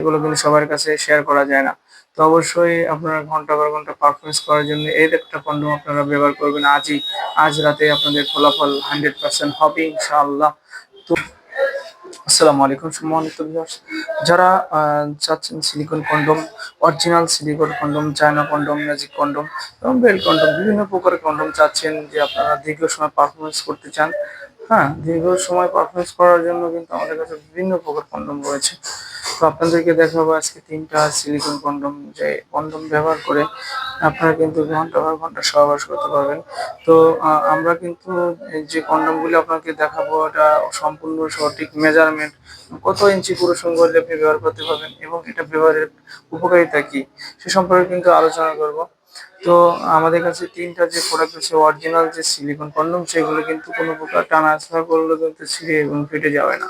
এগুলো কিন্তু সবার কাছে শেয়ার করা যায় না। তো অবশ্যই আপনারা ঘন্টা পর ঘন্টা পারফরম্যান্স করার জন্য এর একটা কন্ডোম আপনারা ব্যবহার করবেন আজই। আজ রাতে আপনাদের ফলাফল 100% হবে ইনশাআল্লাহ। তো আসসালামু আলাইকুম সম্মানিত ভিউয়ার্স। যারা চাচ্ছেন silicone condom, original silicone condom, China condom, magic condom এবং বেল কন্ডোম বিভিন্ন প্রকারের কন্ডোম চাচ্ছেন যে আপনারা দীর্ঘ সময় পারফরম্যান্স করতে চান। হ্যাঁ, দীর্ঘ সময় পারফরম্যান্স করার জন্য কিন্তু আমাদের কাছে বিভিন্ন প্রকার কন্ডোম রয়েছে। তো আপনাদেরকে দেখাবো আজকে ৩ টা সিলিকন কন্ডোম, যে কন্ডোম ব্যবহার করে আপনারা কিন্তু ঘন্টা পর ঘন্টা সহবাস করতে পারবেন। তো আমরা কিন্তু এই যে কন্ডোমগুলো আপনাকে দেখাবো এটা সম্পূর্ণ সঠিক মেজারমেন্ট, কত ইঞ্চি পুরুষঙ্গ হলে আপনি ব্যবহার করতে পারবেন এবং এটা ব্যবহারের উপকারিতা কি সে সম্পর্কে কিন্তু আলোচনা করব। তো আমাদের কাছে ৩ টা যে প্রোডাক্ট আছে অরিজিনাল যে সিলিকন কন্ডোম, সেগুলো কিন্তু কোনো প্রকার টানা হেঁচড়া করলে কিন্তু ছিঁড়ে এবং ফেটে যাবে না।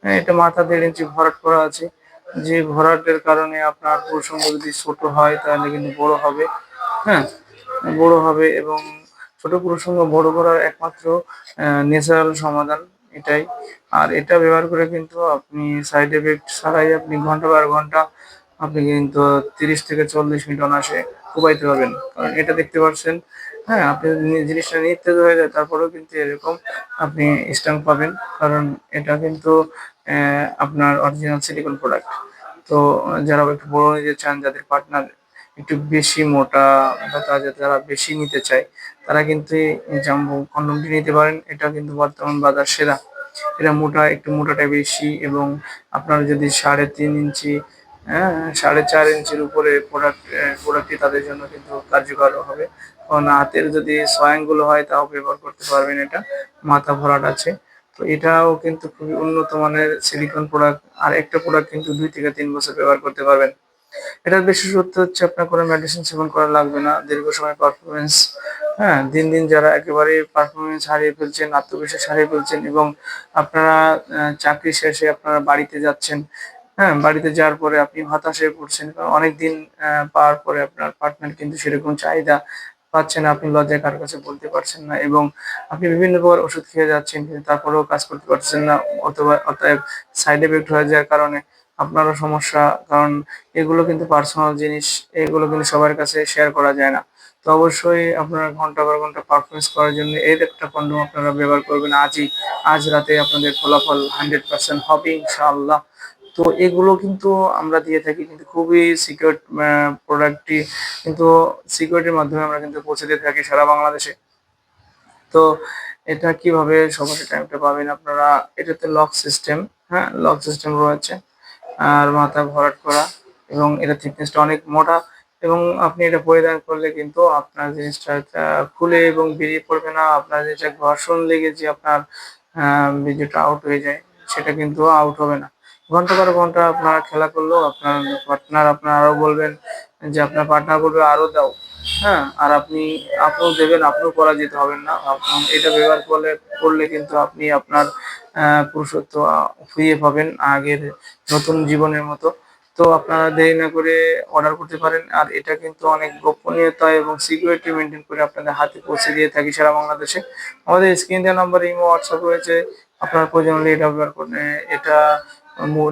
হ্যাঁ, এটা মাথা ১.৫ ইঞ্চি ভরাট করা আছে। যে ভরাটের কারণে আপনার প্রসঙ্গ যদি ছোট হয় তাহলে কিন্তু বড় হবে। হ্যাঁ, বড় হবে এবং ছোট প্রসঙ্গ বড় করার একমাত্র ন্যাচারাল সমাধান এটাই। আর এটা ব্যবহার করে কিন্তু আপনি সাইড এফেক্ট ছাড়াই আপনি ঘন্টা পর ঘন্টা আপনি কিন্তু ৩০ থেকে ৪০ মিনিট অনায়াসে কোবাইতে পারবেন। কারণ এটা দেখতে পাচ্ছেন, হ্যাঁ, আপনি জিনিসটা নিস্তেজ হয়ে যায় তারপরেও কিন্তু এরকম আপনি স্ট্রেংথ পাবেন। কারণ এটা কিন্তু আপনার অরিজিনাল সিলিকন প্রোডাক্ট। তো যারা একটু বড় নিতে চান, যাদের পার্টনার একটু বেশি মোটা বা যারা বেশি নিতে চায়, তারা কিন্তু এই জাম্বো কন্ডোমটি নিতে পারেন। এটা কিন্তু বর্তমান বাজার সেরা। এটা একটু মোটাটা বেশি এবং আপনার যদি ৩.৫ ইঞ্চি, হ্যাঁ, ৪.৫ ইঞ্চির উপরে প্রোডাক্টটি তাদের জন্য কিন্তু কার্যকর হবে। কারণ হাতের যদি ৬ আঙ্গুল হয় তাও ব্যবহার করতে পারবেন এটা। মাথা ভরাট আছে। তো এটাও কিন্তু খুবই উন্নত মানের সিলিকন প্রোডাক্ট। আর একটা প্রোডাক্ট কিন্তু ২ থেকে ৩ বছর ব্যবহার করতে পারবেন। এটার বিশেষত্ব হচ্ছে আপনার কোনো মেডিসিন সেবন করা লাগবে না। দীর্ঘ সময় পারফরম্যান্স, হ্যাঁ, দিন, দিন যারা একেবারেই পারফরম্যান্স হারিয়ে ফেলছেন, আত্মবিশ্বাস হারিয়ে ফেলছেন এবং আপনারা চাকরি শেষে আপনারা বাড়িতে যাচ্ছেন, হ্যাঁ, বাড়িতে যাওয়ার পরে আপনি হতাশ হয়ে পড়ছেন। কারণ অনেকদিন পাওয়ার পরে আপনার পার্টনার কিন্তু সেরকম চাহিদা পাচ্ছেন না। আপনি লজ্জায় কারো কাছে বলতে পারছেন না এবং আপনি বিভিন্ন প্রকার ওষুধ খেয়ে যাচ্ছেন কিন্তু তারপরেও কাজ করতে পারছেন না। অতএব সাইড এফেক্ট হয়ে যাওয়ার কারণে আপনারও সমস্যা। কারণ এগুলো কিন্তু পার্সোনাল জিনিস, এগুলো কিন্তু সবার কাছে শেয়ার করা যায় না। তো অবশ্যই আপনারা ঘন্টা পর ঘন্টা পারফরম্যান্স করার জন্য এর একটা কন্ডোম আপনারা ব্যবহার করবেন আজই। আজ রাতে আপনাদের ফলাফল 100% হবে ইনশাআল্লাহ। তো এগুলো কিন্তু আমরা দিয়ে থাকি কিন্তু খুবই সিকিউরড প্রোডাক্টটি কিন্তু সিকিউরিটির মাধ্যমে আমরা কিন্তু পৌঁছে দিয়ে থাকি সারা বাংলাদেশে। তো এটা কিভাবে সহজে টাইমটা পাবেন আপনারা, এটাতে লক সিস্টেম, হ্যাঁ, লক সিস্টেম রয়েছে। আর মাথা ভরাট করা এবং এটা থিকনেসটা অনেক মোটা এবং আপনি এটা পরিধান করলে কিন্তু আপনার জিনিসটা খুলে এবং বেরিয়ে পড়বে না। আপনার জিনিসটা ঘর্ষণ লেগে যে আপনার ভিডিওটা আউট হয়ে যায়, সেটা কিন্তু আউট হবে না। ঘন্টা পর ঘন্টা আপনারা খেলা করলেও আপনার পার্টনার আপনার আরো বলবেন যে আপনার পার্টনার বলবে আরো দাও। হ্যাঁ, আর আপনিও দেবেন, আপনিও পরাজিত হবেন না। এটা ব্যবহার করলে কিন্তু আপনি আপনার পুরুষত্ব ফিরে পাবেন আগের নতুন জীবনের মতো। তো আপনারা দেরি না করে অর্ডার করতে পারেন। আর এটা কিন্তু অনেক গোপনীয়তা এবং সিকিউরিটি মেইনটেইন করে আপনাদের হাতে পৌঁছে দিয়ে থাকি সারা বাংলাদেশে। আমাদের স্ক্রিন দেওয়া নাম্বারে ইমো, হোয়াটসঅ্যাপ রয়েছে। আপনার প্রয়োজন হলে এটা ব্যবহার করে এটা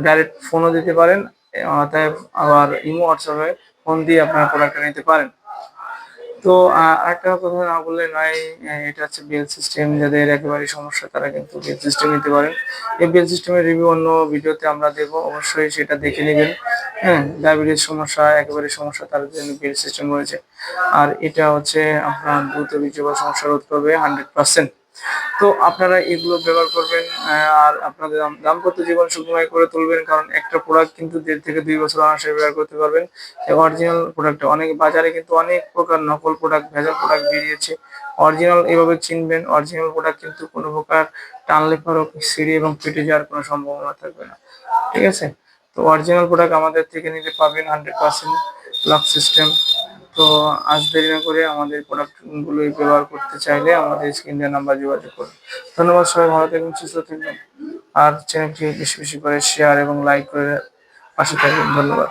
ডাইরেক্ট ফোনও দিতে পারেন। অতএব আবার ইমো, হোয়াটসঅ্যাপে ফোন দিয়ে আপনার প্রোডাক্টটা নিতে পারেন। তো আরেকটা কথা না বললে নয়, এটা হচ্ছে বেল সিস্টেম। যাদের একেবারেই সমস্যা তারা কিন্তু বেল সিস্টেম নিতে পারেন। এই বেল সিস্টেমের রিভিউ অন্য ভিডিওতে আমরা দেবো, অবশ্যই সেটা দেখে নেবেন। হ্যাঁ, ডায়াবেটিস সমস্যা, একেবারে সমস্যা তাদের জন্য বেল সিস্টেম রয়েছে। আর এটা হচ্ছে আপনার দ্রুত বীর্যপাত সমস্যা রোধ করবে 100%। তো আপনারা এগুলো ব্যবহার করবেন আর আপনাদের দাম্পত্য জীবন সুখময় করে তুলবেন। কারণ একটা প্রোডাক্ট কিন্তু ১.৫ থেকে ২ বছর অনায়াসে ব্যবহার করতে পারবেন। অরিজিনাল প্রোডাক্ট অনেক বাজারে কিন্তু অনেক প্রকার নকল প্রোডাক্ট, ভেজাল প্রোডাক্ট বেরিয়েছে। অরিজিনাল এভাবে চিনবেন। অরিজিনাল প্রোডাক্ট কিন্তু কোনো প্রকার টানলে পরেও ছিঁড়ে এবং ফেটে যাওয়ার কোনো সম্ভাবনা থাকবে না। ঠিক আছে? তো অরিজিনাল প্রোডাক্ট আমাদের থেকে নিতে পারবেন 100% লক সিস্টেম। তো আজ দেরি না করে আমাদের প্রোডাক্ট গুলো ব্যবহার করতে চাইলে আমাদের স্ক্রিন দেওয়া নাম্বার যোগাযোগ করুন। ধন্যবাদ, সবাই ভালো থাকবেন, সুস্থ থাকবেন। আর চ্যানেলটি বেশি বেশি করে শেয়ার এবং লাইক করে পাশে থাকবেন। ধন্যবাদ।